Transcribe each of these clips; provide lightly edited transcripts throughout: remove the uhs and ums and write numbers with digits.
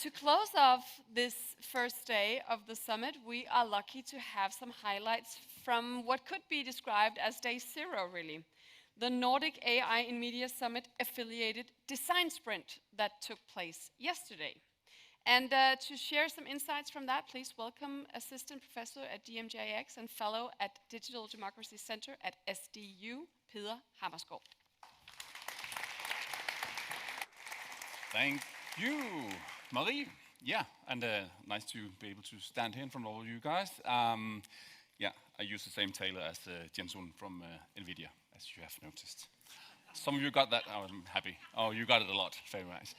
To close off this first day of the summit, we are lucky to have some highlights from what could be described as day zero, really. The Nordic AI in Media Summit affiliated design sprint that took place yesterday. And to share some insights from that, please welcome Assistant Professor at DMJX and Fellow at Digital Democracy Center at SDU, Peder Hammerskov. Thank you, Marie. Yeah, and nice to be able to stand here in front of all of you guys. Yeah, I use the same tailor as Jensun from NVIDIA, as you have noticed. Some of you got that. Oh, I'm happy. Oh, you got it a lot. Very nice.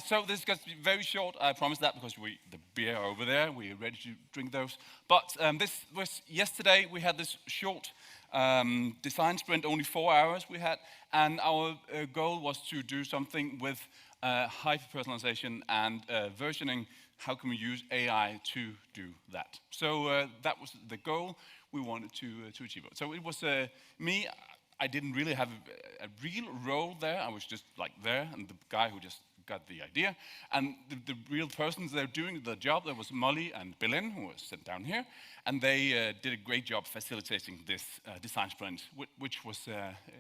So this is going to be very short. I promise that because the beer are over there. We're ready to drink those. But this was yesterday. We had this short design sprint, only 4 hours we had, and our goal was to do something with hyper-personalization and versioning. How can we use AI to do that? So that was the goal we wanted to achieve. So it was me. I didn't really have a real role there. I was just like there, and the guy who just got the idea. And the real persons that were doing the job, there was Molly and Belen, who was sitting down here, and they did a great job facilitating this design sprint, which was,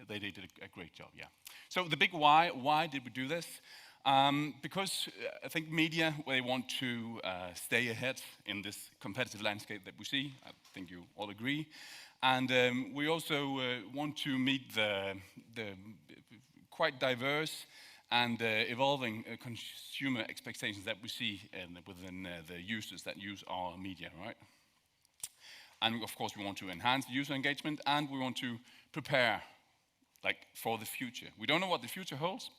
they did a great job, yeah. So the big why did we do this? Because I think media, they want to stay ahead in this competitive landscape that we see. I think you all agree. And we also want to meet the quite diverse and evolving consumer expectations that we see within the users that use our media, right? And of course, we want to enhance user engagement, and we want to prepare for the future. We don't know what the future holds,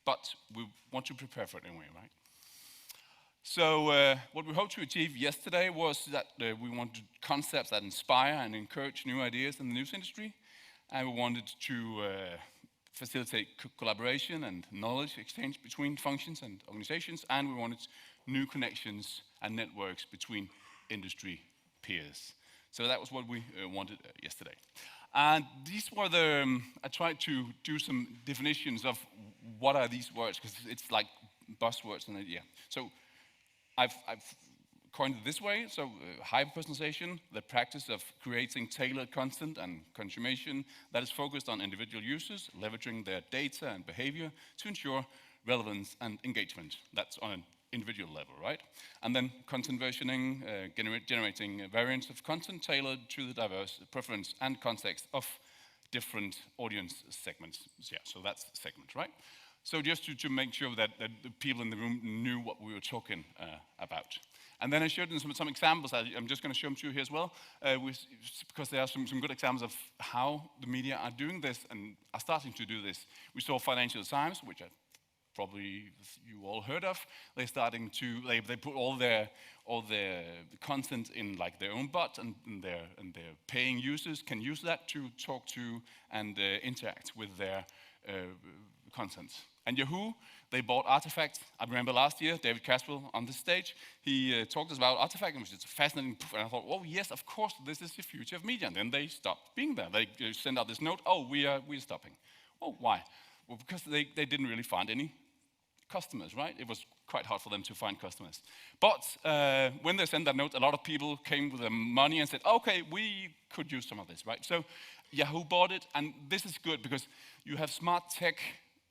but we want to prepare for it anyway, right? So what we hoped to achieve yesterday was that we wanted concepts that inspire and encourage new ideas in the news industry, and we wanted to facilitate collaboration and knowledge exchange between functions and organizations, and we wanted new connections and networks between industry peers. So that was what we wanted yesterday. And these were I tried to do some definitions of what are these words, because it's like buzzwords and yeah. So I've coined it this way. So hyper-personalization, the practice of creating tailored content and confirmation that is focused on individual users, leveraging their data and behavior to ensure relevance and engagement. That's on an individual level, right? And then content versioning, generating variants of content tailored to the diverse preference and context of different audience segments. Yeah, so that's segment, right? So just to make sure that the people in the room knew what we were talking about. And then I showed them some examples. I'm just going to show them to you here as well, because there are some good examples of how the media are doing this and are starting to do this. We saw Financial Times, which probably you all heard of. They're starting to, they put all their content in like their own bot, and their paying users can use that to talk to and interact with their content. And Yahoo, they bought Artifact. I remember last year, David Caswell on this stage, he talked us about Artifact, which is fascinating. And I thought, oh yes, of course, this is the future of media. And then they stopped being there. They sent out this note, oh, we're stopping. Oh, why? Well, because they didn't really find any customers, right? It was quite hard for them to find customers. But when they sent that note, a lot of people came with their money and said, okay, we could use some of this, right? So Yahoo bought it, and this is good because you have smart tech,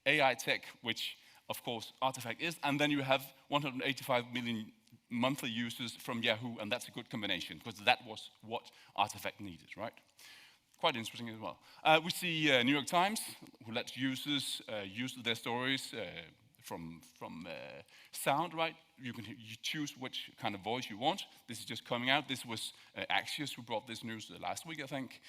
AI tech, which of course Artifact is, and then you have 185 million monthly users from Yahoo, and that's a good combination because that was what Artifact needed, right? Quite interesting as well. We see New York Times, who lets users use their stories from sound, right? You choose which kind of voice you want. This is just coming out. This was Axios who brought this news last week, I think.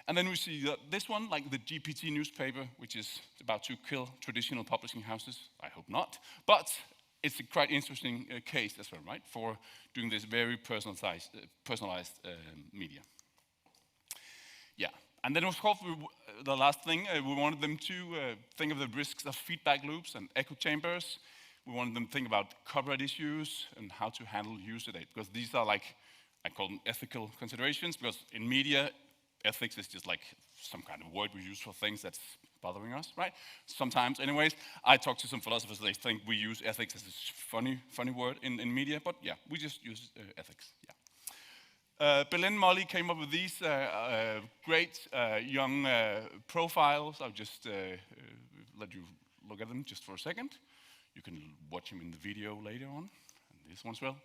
And then we see this one, like the GPT newspaper, which is about to kill traditional publishing houses. I hope not. But it's a quite interesting case as well, right? For doing this very personalized media. Yeah. And then of course, the last thing, we wanted them to think of the risks of feedback loops and echo chambers. We wanted them to think about copyright issues and how to handle user data, because these are like, I call them ethical considerations, because in media, ethics is just like some kind of word we use for things that's bothering us, right? Sometimes, anyways. I talk to some philosophers, they think we use ethics as a funny word in media, but yeah, we just use ethics, yeah. Berlin Molly came up with these great young profiles. I'll just let you look at them just for a second. You can watch them in the video later on, and this one as well.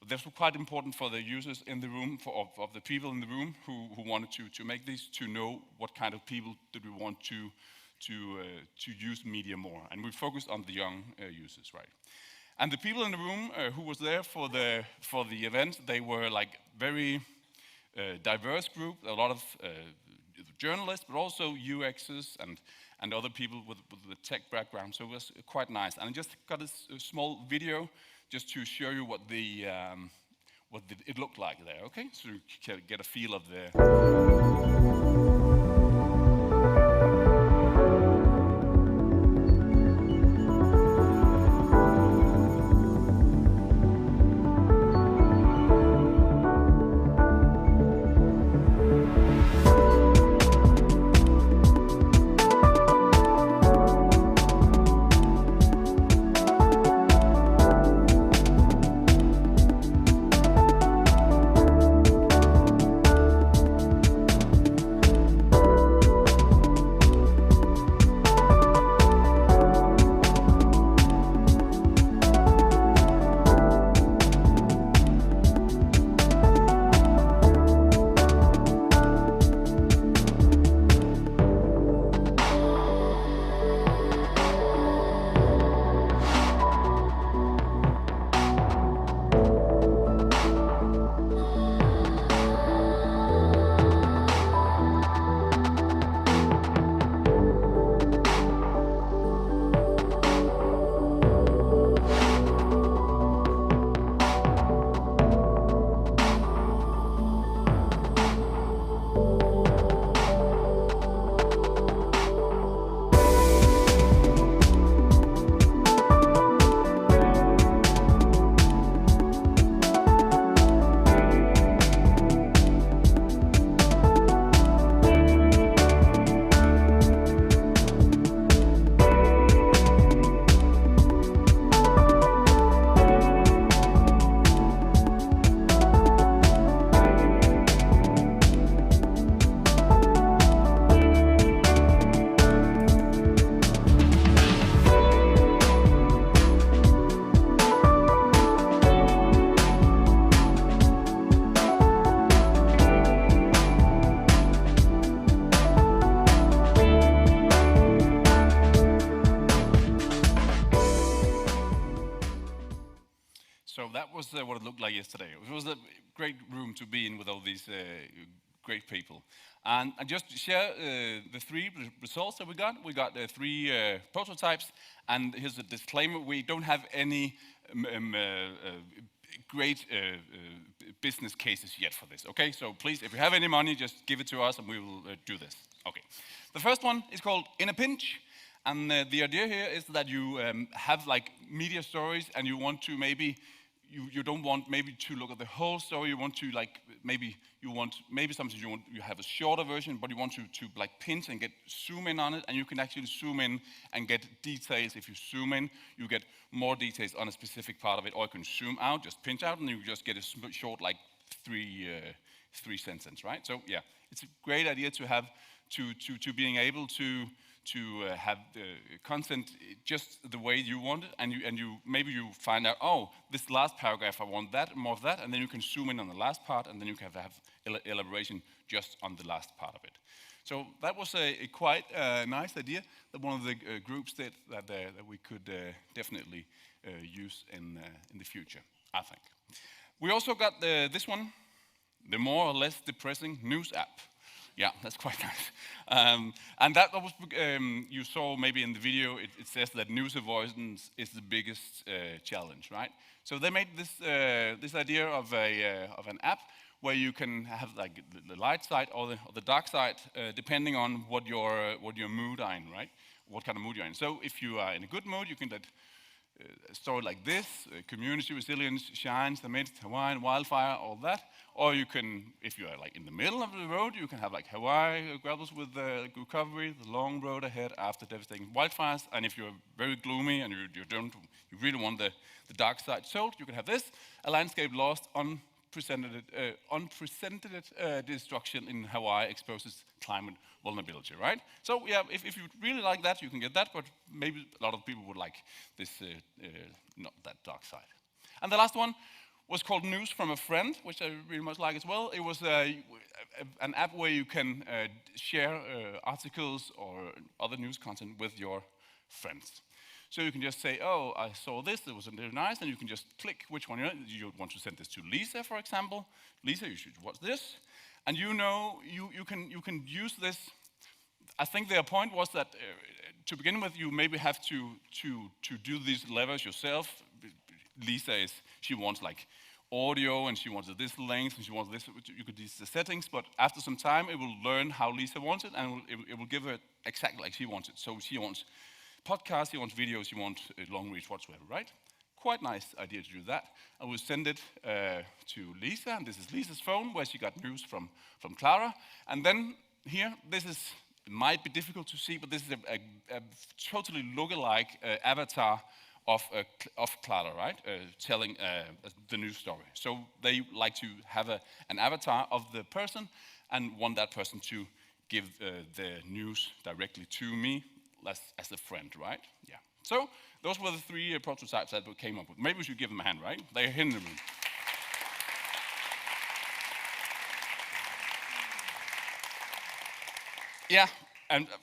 But this was quite important for the users in the room, of the people in the room who wanted to make these, to know what kind of people did we want to use media more. And we focused on the young users, right? And the people in the room who was there for the event, they were like very diverse group, a lot of journalists, but also UXers and other people with the tech background. So it was quite nice. And I just got a small video just to show you what it looked like there. Okay, so you can get a feel of the. So that was what it looked like yesterday. It was a great room to be in with all these great people. And just to share the three results that we got. We got three prototypes, and here's a disclaimer: we don't have any great business cases yet for this. Okay, so please, if you have any money, just give it to us, and we will do this. Okay. The first one is called In a Pinch. And the idea here is that you have like media stories, and you want to maybe, you don't want maybe to look at the whole story. You want to like, maybe sometimes you have a shorter version, but you want to like pinch and zoom in on it, and you can actually zoom in and get details. If you zoom in, you get more details on a specific part of it, or you can zoom out, just pinch out, and you just get a short like three sentence, right? So yeah, it's a great idea to have to being able to have the content just the way you want it, and you maybe you find out, oh, this last paragraph I want that, more of that, and then you can zoom in on the last part, and then you can have elaboration just on the last part of it. So that was a quite nice idea that one of the groups did that we could definitely use in the future, I think. We also got this one, the more or less depressing news app. Yeah, that's quite nice. And that was, you saw maybe in the video, it says that news avoidance is the biggest challenge, right? So they made this idea of an app where you can have like the light side or the dark side, depending on what your mood are in, right? What kind of mood you're in. So if you are in a good mood, you can a story like this, community resilience shines amidst Hawaiian wildfire, all that. Or you can, if you are like in the middle of the road, you can have like Hawaii grapples with the recovery, the long road ahead after devastating wildfires. And if you're very gloomy and you really want the dark side sold, you can have this, a landscape lost, unprecedented destruction in Hawaii exposes climate vulnerability, right? So yeah, if you really like that, you can get that, but maybe a lot of people would like this, not that dark side. And the last one was called News from a Friend, which I really much like as well. It was an app where you can share articles or other news content with your friends. So you can just say, oh, I saw this, it was really nice, and you can just click which one you want to send this to Lisa, for example. Lisa, you should watch this. And you know, you can use this. I think their point was that to begin with, you maybe have to do these levers yourself. Lisa she wants like audio, and she wants this length, and she wants this. You could use the settings, but after some time, it will learn how Lisa wants it, and it will give her exactly like she wants it. So she wants podcasts, she wants videos, she wants long reach whatsoever, right? Quite nice idea to do that. I will send it to Lisa, and this is Lisa's phone where she got news from Clara. And then here, it might be difficult to see, but this is a totally lookalike avatar of Clara, right? Telling the news story. So they like to have an avatar of the person and want that person to give the news directly to me as a friend, right? Yeah. So those were the three prototypes that we came up with. Maybe we should give them a hand, right? They're here in the room. Yeah, and a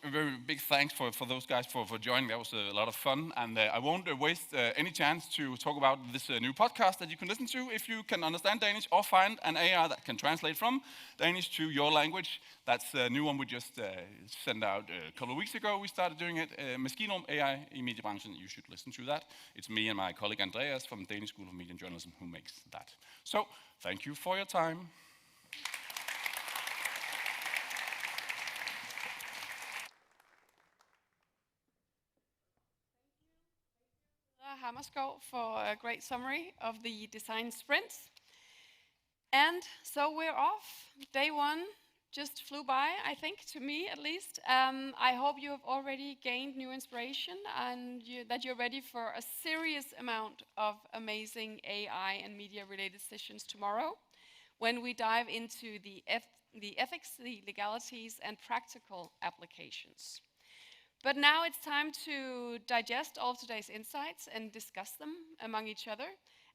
very big thanks for those guys for joining. That was a lot of fun, and I won't waste any chance to talk about this new podcast that you can listen to if you can understand Danish or find an AI that can translate from Danish to your language. That's a new one we just sent out a couple of weeks ago. We started doing it. Maskinrum AI i mediebranchen. You should listen to that. It's me and my colleague Andreas from the Danish School of Media and Journalism who makes that. So thank you for your time. Hammerskov for a great summary of the design sprints. And so we're off. Day one just flew by, I think, to me at least. I hope you have already gained new inspiration and that you're ready for a serious amount of amazing AI and media-related sessions tomorrow, when we dive into the ethics, the legalities, and practical applications. But now it's time to digest all of today's insights and discuss them among each other.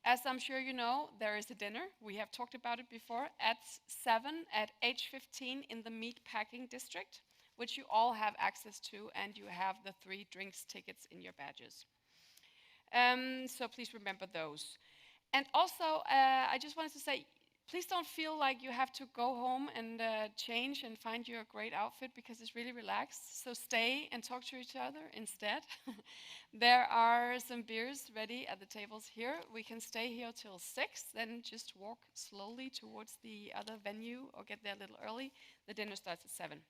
As I'm sure you know, there is a dinner. We have talked about it before at 7 at H15 in the Meatpacking District, which you all have access to, and you have the 3 drinks tickets in your badges. So please remember those. And also, I just wanted to say, please don't feel like you have to go home and change and find your great outfit, because it's really relaxed. So stay and talk to each other instead. There are some beers ready at the tables here. We can stay here till 6, then just walk slowly towards the other venue or get there a little early. The dinner starts at 7.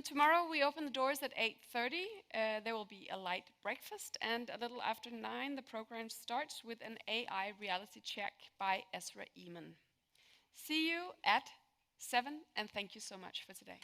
Tomorrow we open the doors at 8:30. There will be a light breakfast, and a little after 9 the program starts with an AI reality check by Ezra Eman. See you at 7, and thank you so much for today.